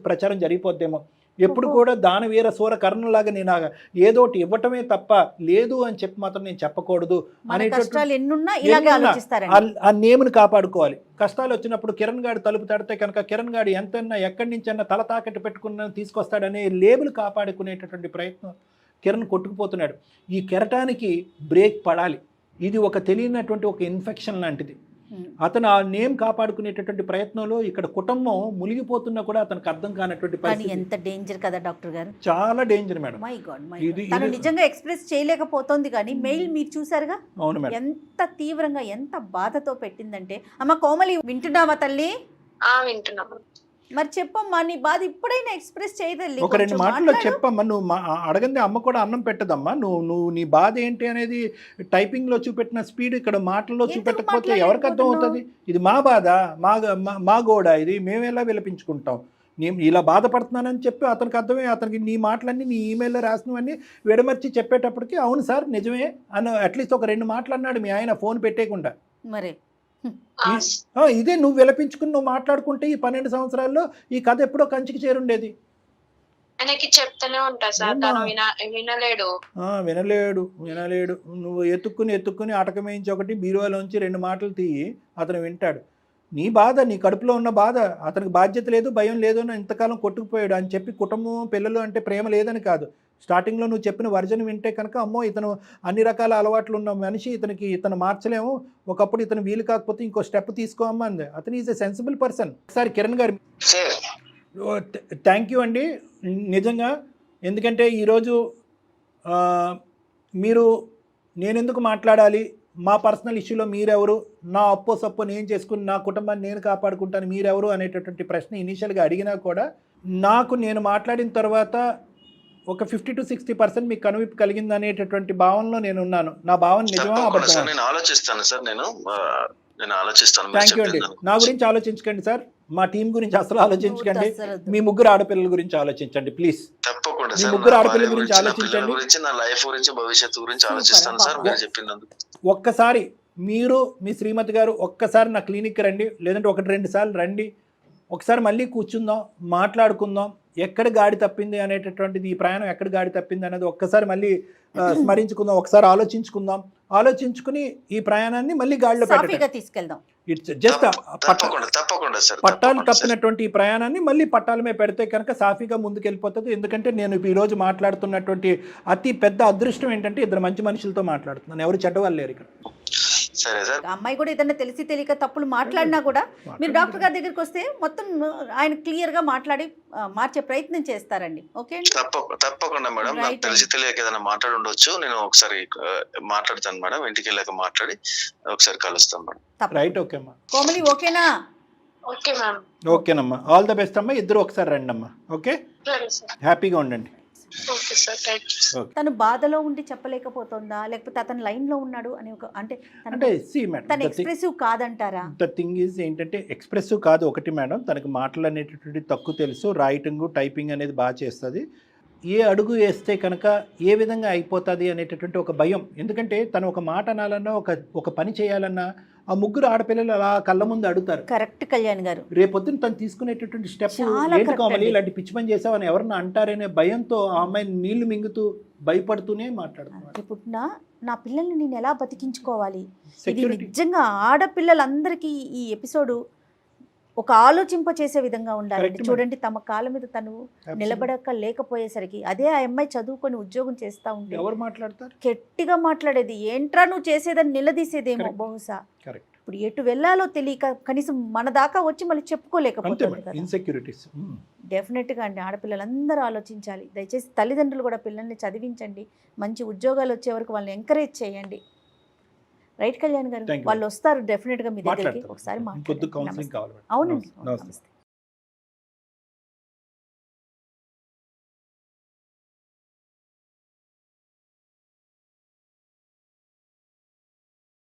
ప్రచారం జరిగిపోద్దేమో. ఎప్పుడు కూడా దానవీర సూర కర్ణలాగా నేను ఏదోటి ఇవ్వటమే తప్ప లేదు అని చెప్పి మాత్రం నేను చెప్పకూడదు ఆ నేముని కాపాడుకోవాలి. కష్టాలు వచ్చినప్పుడు కిరణ్ గాడి తలుపు తడితే కనుక కిరణ్ గాడి ఎంతన్నా ఎక్కడి నుంచి అన్నా తల తాకట్టు పెట్టుకున్న తీసుకొస్తాడనే లేబుల్ కాపాడుకునేటటువంటి ప్రయత్నం కిరణ్ కొట్టుకుపోతున్నాడు. ఈ కెరటానికి బ్రేక్ పడాలి. ఇది ఒక తెలియనటువంటి ఒక ఇన్ఫెక్షన్ లాంటిది. అతను ఆ నేమ్ కాపాడుకునేటటువంటి ప్రయత్నంలో ఇక్కడ కుటుంబం మునిగిపోతున్నా కూడా అతనికి అర్థం కానటువంటి పరిస్థితి. ఎంత డేంజర్ కదా డాక్టర్ గారు, చాలా డేంజర్ మేడం. మై గాడ్, తను నిజంగా ఎక్స్ప్రెస్ చేయలేకపోతుంది. కానీ మెయిల్ మీరు చూసారుగా, అవును మేడం, ఎంత తీవ్రంగా, ఎంత బాధతో పెట్టిందంటే. అమ్మ కోమలి, వింటున్నావా తల్లి? వింటున్నాము. మరి చెప్పమ్మా, నీ బాధ ఇప్పుడైనా ఎక్స్ప్రెస్ చేయదల్లి. ఒక 2 మాటల్లో చెప్పమ్మా. నువ్వు అడగంది అమ్మ కూడా అన్నం పెట్టదమ్మా. నువ్వు నీ బాధ ఏంటి అనేది టైపింగ్లో చూపెట్టిన స్పీడ్ ఇక్కడ మాటల్లో చూపెట్టకపోతే ఎవరికి అర్థం అవుతుంది? ఇది మా బాధ, మా గోడ, ఇది మేము ఎలా విలపించుకుంటాం. నేను ఇలా బాధపడుతున్నానని చెప్పి అతనికి అర్థమే. అతనికి నీ మాటలన్నీ, నీ ఈమెయిల్లో రాసినవన్నీ విడమర్చి చెప్పేటప్పటికి అవును సార్ నిజమే అని అట్లీస్ట్ ఒక 2 మాటలు అన్నాడు మీ ఆయన ఫోన్ పెట్టేయకుండా. మరి ఇదే నువ్వు విలపించుకుని నువ్వు మాట్లాడుకుంటే ఈ 12 సంవత్సరాల్లో ఈ కథ ఎప్పుడో కంచికి చేరుండేది. ఆయనకి చెప్తూనే ఉంటా సార్, ఏమ్మా? తను వినలేడు. వినలేడు. నువ్వు ఎత్తుక్కుని అటకమేయించి ఒకటి బీరువాలోంచి 2 మాటలు తీయి, అతను వింటాడు. నీ బాధ, నీ కడుపులో ఉన్న బాధ, అతనికి బాధ్యత లేదు, భయం లేదు అని ఇంతకాలం కొట్టుకుపోయాడు అని చెప్పి కుటుంబం, పిల్లలు అంటే ప్రేమ లేదని కాదు. స్టార్టింగ్లో నువ్వు చెప్పిన వర్జన్ వింటే కనుక అమ్మో ఇతను అన్ని రకాల అలవాట్లు ఉన్న మనిషి, ఇతను మార్చలేము, ఒకప్పుడు ఇతను వీలు కాకపోతే ఇంకో స్టెప్ తీసుకోమ్మా అంది. అతను ఈజ్ ఎ సెన్సిబుల్ పర్సన్. ఒకసారి కిరణ్ గారు థ్యాంక్ యూ అండి నిజంగా. ఎందుకంటే ఈరోజు మీరు నేనెందుకు మాట్లాడాలి, మా పర్సనల్ ఇష్యూలో మీరెవరు, నా అప్పో సప్పో నేను చేసుకుని నా కుటుంబాన్ని నేను కాపాడుకుంటాను మీరెవరు అనేటటువంటి ప్రశ్న ఇనీషియల్గా అడిగినా కూడా నేను మాట్లాడిన తర్వాత ఒక 50 to 60% మీకు కనువిప్పు కలిగింది అనేటటువంటి భావనలో నేను ఉన్నాను. నా భావన నిజమా అబద్ధమా? నేను ఆలోచిస్తాను సార్, నేను ఆలోచిస్తాను. థ్యాంక్ యూ అండి. నా గురించి ఆలోచించకండి సార్, మా టీం గురించి అసలు ఆలోచించకండి, మీ ముగ్గురు ఆడపిల్లల గురించి ఆలోచించండి ప్లీజ్. తప్పకుండా మీ ముగ్గురు ఆడపిల్లల గురించి ఆలోచించండి, నా లైఫ్ గురించి, భవిష్యత్తు గురించి ఆలోచిస్తాను సార్ మీరు చెప్పినందుకు. ఒక్కసారి మీరు మీ శ్రీమతి గారు ఒక్కసారి నా క్లినిక్కి రండి, లేదంటే 1-2 సార్లు రండి, ఒకసారి మళ్ళీ కూర్చుందాం, మాట్లాడుకుందాం, ఎక్కడ గాడి తప్పింది అనేటటువంటిది, ఈ ప్రయాణం ఎక్కడ గాడి తప్పింది అనేది ఒక్కసారి మళ్ళీ స్మరించుకుందాం, ఒకసారి ఆలోచించుకుని ఈ ప్రయాణాన్ని మళ్ళీ గాడిలో తీసుకెళ్దాం. ఇట్స్ జస్ట్ పట్టాలు తప్పినటువంటి ఈ ప్రయాణాన్ని మళ్ళీ పట్టాల మీద పెడితే కనుక సాఫీగా ముందుకెళ్ళిపోతుంది. ఎందుకంటే నేను ఈరోజు మాట్లాడుతున్నటువంటి అతి పెద్ద అదృష్టం ఏంటంటే 2 మంచి మనుషులతో మాట్లాడుతున్నాను, ఎవరు చెడ్డవాళ్ళు లేరు ఇక్కడ. సరే సార్. అమ్మాయి కూడా ఏదైనా తెలిసి తెలియక తప్పులు మాట్లాడినా కూడా మీరు డాక్టర్ గారి దగ్గరికి వస్తే మొత్తం ఆయన క్లియర్ గా మాట్లాడి మార్చే ప్రయత్నం చేస్తారండి. ఓకే అండి, తప్పకుండా మేడం. నాకు తెలిసి తెలియక ఏదైనా మాట్లాడి ఉండొచ్చు, నేను ఒకసారి మాట్లాడతాను మేడం, ఇంటికి వెళ్ళాక మాట్లాడి ఒకసారి కలుస్తాను మేడం. రైట్. ఓకే అమ్మా. కోమలి ఓకేనా? Okay ma'am. ఓకేనమ్మా, ఆల్ ద బెస్ట్ అమ్మా. ఇద్దరు ఒకసారి రండి అమ్మా. ఓకే, హ్యాపీగా ఉండండి. తను బాధలో ఉండి చెప్పలేకపోతుందా, లేకపోతే అతను లైన్ లో ఉన్నాడు అని ఒక అంటే తను ఎక్స్ప్రెసివ్ కాదంటారా? ద థింగ్ ఈజ్ ఏంటంటే ఎక్స్ప్రెసివ్ కాదు ఒకటి మేడం, తనకు మాటలు అనేటటువంటి తక్కువ తెలుసు, రైటింగ్ టైపింగ్ అనేది బాగా చేస్తుంది. ఏ అడుగు వేస్తే కనుక ఏ విధంగా అయిపోతుంది అనేటటువంటి ఒక భయం. ఎందుకంటే తను ఒక మాట అనాలన్నా, ఒక పని చేయాలన్నా ఆ ముగ్గురు ఆడపిల్లలు అలా కళ్ళ ముందు అడుగుతారు. కరెక్ట్ కళ్యాణ్ గారు. రేపొద్దున తను తీసుకునేటటువంటి స్టెప్ ఏంటి కోమలి, ఇలాంటి పిచ్చి పని చేసావని ఎవరన్నా అంటారనే భయంతో ఆ అమ్మాయిని నీళ్లు మింగుతూ భయపడుతూనే మాట్లాడుతున్నారు. ఇప్పుడు నా పిల్లల్ని నేను ఎలా బతికించుకోవాలి? ఇది నిజంగా ఆడపిల్లలందరికీ ఈ ఎపిసోడ్ ఒక ఆలోచింప చేసే విధంగా ఉండాలండి. చూడండి, తమ కాళ్ళ మీద తను నిలబడక లేకపోయేసరికి అదే ఆ అమ్మాయి చదువుకొని ఉద్యోగం చేస్తా ఉంటే ఎవరు మాట్లాడతారు? గట్టిగా మాట్లాడేది, ఏంట్రా నువ్వు చేసేదని నిలదీసేదేమో బహుశా. ఇప్పుడు ఎటు వెళ్ళాలో తెలియక కనీసం మన దాకా వచ్చి మళ్ళీ చెప్పుకోలేకపోతుంది. డెఫినెట్గా అండి, ఆడపిల్లలందరూ ఆలోచించాలి. దయచేసి తల్లిదండ్రులు కూడా పిల్లల్ని చదివించండి, మంచి ఉద్యోగాలు వచ్చే వరకు వాళ్ళని ఎంకరేజ్ చేయండి. రైట్ కళ్యాణ్ గారు, వాళ్ళు వస్తారు డెఫినెట్ గా మీ దగ్గరికి, ఒకసారి మాట్లాడండి. అవునండి, నమస్తే.